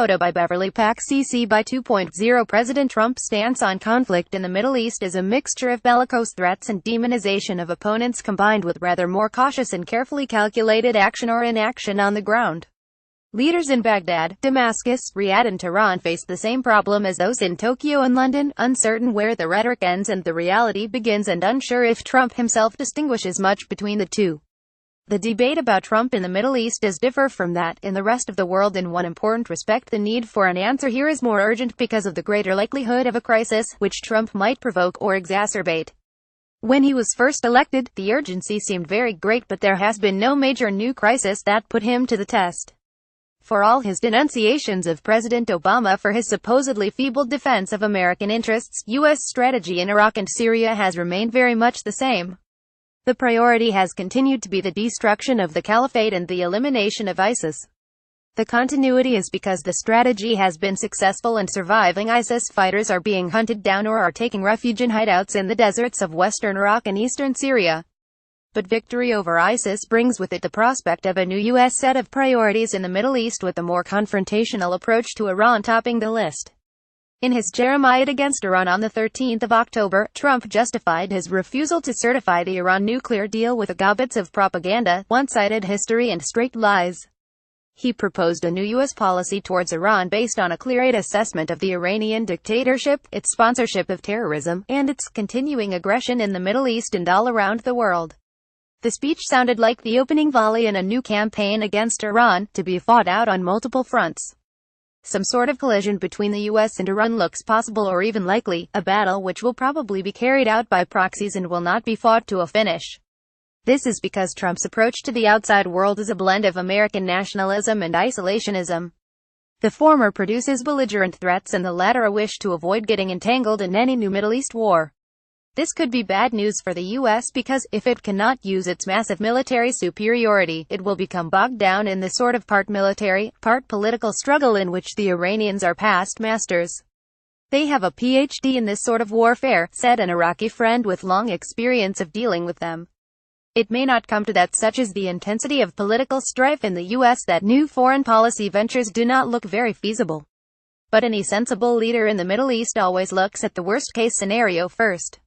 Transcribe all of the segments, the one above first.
photo by Beverly Pack CC by 2.0. President Trump's stance on conflict in the Middle East is a mixture of bellicose threats and demonization of opponents combined with rather more cautious and carefully calculated action or inaction on the ground. Leaders in Baghdad, Damascus, Riyadh and Tehran face the same problem as those in Tokyo and London, uncertain where the rhetoric ends and the reality begins and unsure if Trump himself distinguishes much between the two. The debate about Trump in the Middle East does differ from that in the rest of the world in one important respect. The need for an answer here is more urgent because of the greater likelihood of a crisis, which Trump might provoke or exacerbate. When he was first elected, the urgency seemed very great, but there has been no major new crisis that put him to the test. For all his denunciations of President Obama for his supposedly feeble defense of American interests, U.S. strategy in Iraq and Syria has remained very much the same. The priority has continued to be the destruction of the caliphate and the elimination of ISIS. The continuity is because the strategy has been successful and surviving ISIS fighters are being hunted down or are taking refuge in hideouts in the deserts of western Iraq and eastern Syria. But victory over ISIS brings with it the prospect of a new U.S. set of priorities in the Middle East, with a more confrontational approach to Iran topping the list. In his Jeremiad against Iran on the 13th of October, Trump justified his refusal to certify the Iran nuclear deal with a goblet of propaganda, one-sided history and straight lies. He proposed a new U.S. policy towards Iran based on a clear assessment of the Iranian dictatorship, its sponsorship of terrorism, and its continuing aggression in the Middle East and all around the world. The speech sounded like the opening volley in a new campaign against Iran, to be fought out on multiple fronts. Some sort of collision between the U.S. and Iran looks possible or even likely, a battle which will probably be carried out by proxies and will not be fought to a finish. This is because Trump's approach to the outside world is a blend of American nationalism and isolationism. The former produces belligerent threats and the latter a wish to avoid getting entangled in any new Middle East war. This could be bad news for the U.S. because, if it cannot use its massive military superiority, it will become bogged down in the sort of part military, part political struggle in which the Iranians are past masters. They have a PhD in this sort of warfare, said an Iraqi friend with long experience of dealing with them. It may not come to that. Such is the intensity of political strife in the U.S. that new foreign policy ventures do not look very feasible. But any sensible leader in the Middle East always looks at the worst-case scenario first.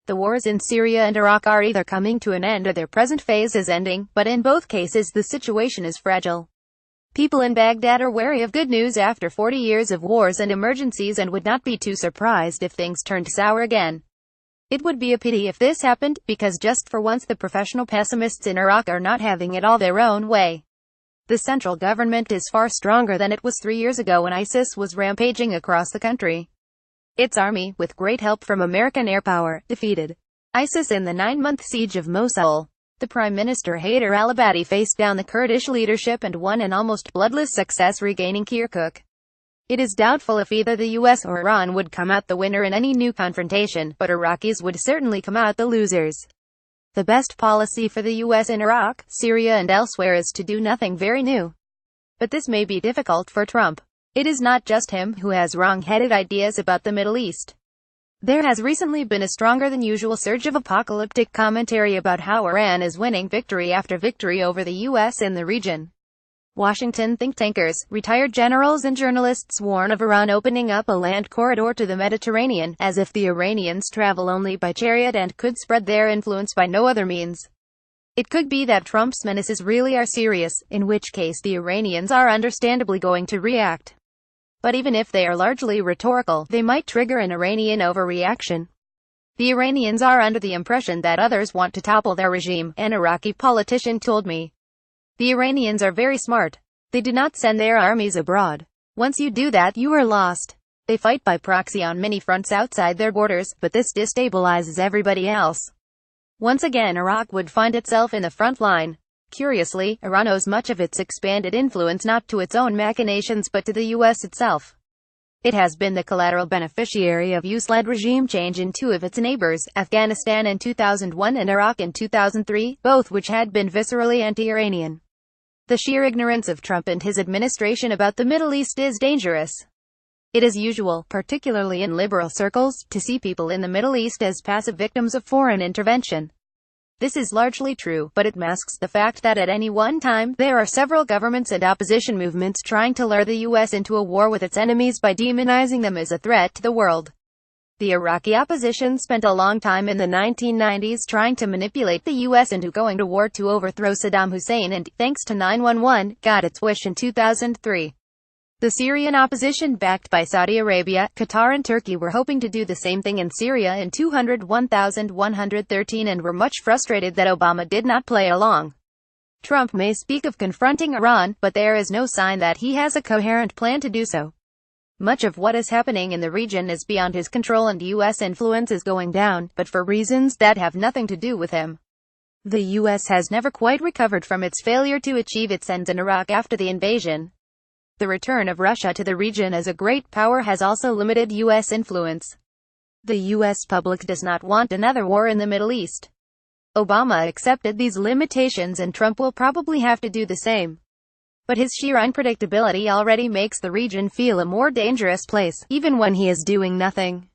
The wars in Syria and Iraq are either coming to an end or their present phase is ending, but in both cases the situation is fragile. People in Baghdad are wary of good news after 40 years of wars and emergencies and would not be too surprised if things turned sour again. It would be a pity if this happened, because just for once the professional pessimists in Iraq are not having it all their own way. The central government is far stronger than it was 3 years ago when ISIS was rampaging across the country. Its army, with great help from American air power, defeated ISIS in the 9-month siege of Mosul. The Prime Minister Haider al-Abadi faced down the Kurdish leadership and won an almost bloodless success, regaining Kirkuk. It is doubtful if either the U.S. or Iran would come out the winner in any new confrontation, but Iraqis would certainly come out the losers. The best policy for the U.S. in Iraq, Syria and elsewhere is to do nothing very new. But this may be difficult for Trump. It is not just him who has wrong-headed ideas about the Middle East. There has recently been a stronger than usual surge of apocalyptic commentary about how Iran is winning victory after victory over the U.S. in the region. Washington think tankers, retired generals and journalists warn of Iran opening up a land corridor to the Mediterranean, as if the Iranians travel only by chariot and could spread their influence by no other means. It could be that Trump's menaces really are serious, in which case the Iranians are understandably going to react. But even if they are largely rhetorical, they might trigger an Iranian overreaction. The Iranians are under the impression that others want to topple their regime, an Iraqi politician told me. The Iranians are very smart. They do not send their armies abroad. Once you do that, you are lost. They fight by proxy on many fronts outside their borders, but this destabilizes everybody else. Once again, Iraq would find itself in the front line. Curiously, Iran owes much of its expanded influence not to its own machinations but to the U.S. itself. It has been the collateral beneficiary of U.S.-led regime change in two of its neighbors, Afghanistan in 2001 and Iraq in 2003, both which had been viscerally anti-Iranian. The sheer ignorance of Trump and his administration about the Middle East is dangerous. It is usual, particularly in liberal circles, to see people in the Middle East as passive victims of foreign intervention. This is largely true, but it masks the fact that at any one time, there are several governments and opposition movements trying to lure the U.S. into a war with its enemies by demonizing them as a threat to the world. The Iraqi opposition spent a long time in the 1990s trying to manipulate the U.S. into going to war to overthrow Saddam Hussein and, thanks to 911, got its wish in 2003. The Syrian opposition, backed by Saudi Arabia, Qatar and Turkey, were hoping to do the same thing in Syria in 2001-113 and were much frustrated that Obama did not play along. Trump may speak of confronting Iran, but there is no sign that he has a coherent plan to do so. Much of what is happening in the region is beyond his control and U.S. influence is going down, but for reasons that have nothing to do with him. The U.S. has never quite recovered from its failure to achieve its ends in Iraq after the invasion. The return of Russia to the region as a great power has also limited U.S. influence. The U.S. public does not want another war in the Middle East. Obama accepted these limitations and Trump will probably have to do the same. But his sheer unpredictability already makes the region feel a more dangerous place, even when he is doing nothing.